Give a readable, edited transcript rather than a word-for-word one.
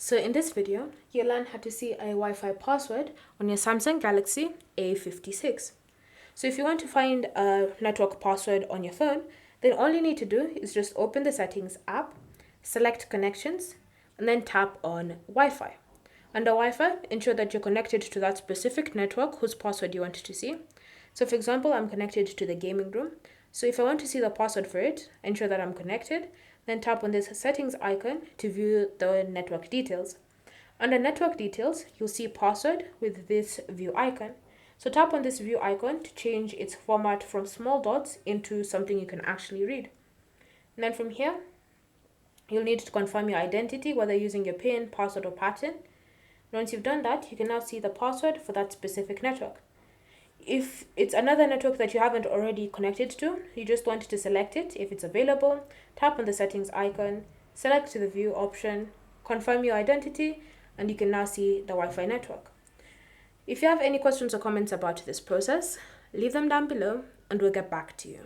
So in this video, you'll learn how to see a Wi-Fi password on your Samsung Galaxy A56. So if you want to find a network password on your phone, then all you need to do is just open the settings app, select connections, and then tap on Wi-Fi. Under Wi-Fi, ensure that you're connected to that specific network whose password you want to see. So for example, I'm connected to the gaming room. So if I want to see the password for it, ensure that I'm connected, then tap on this settings icon to view the network details. Under network details, you'll see password with this view icon. So tap on this view icon to change its format from small dots into something you can actually read. And then from here, you'll need to confirm your identity, whether using your PIN, password, or pattern. Once you've done that, you can now see the password for that specific network. If it's another network that you haven't already connected to, you just want to select it. If it's available, tap on the settings icon, select the view option, confirm your identity, and you can now see the Wi-Fi network. If you have any questions or comments about this process, leave them down below and we'll get back to you.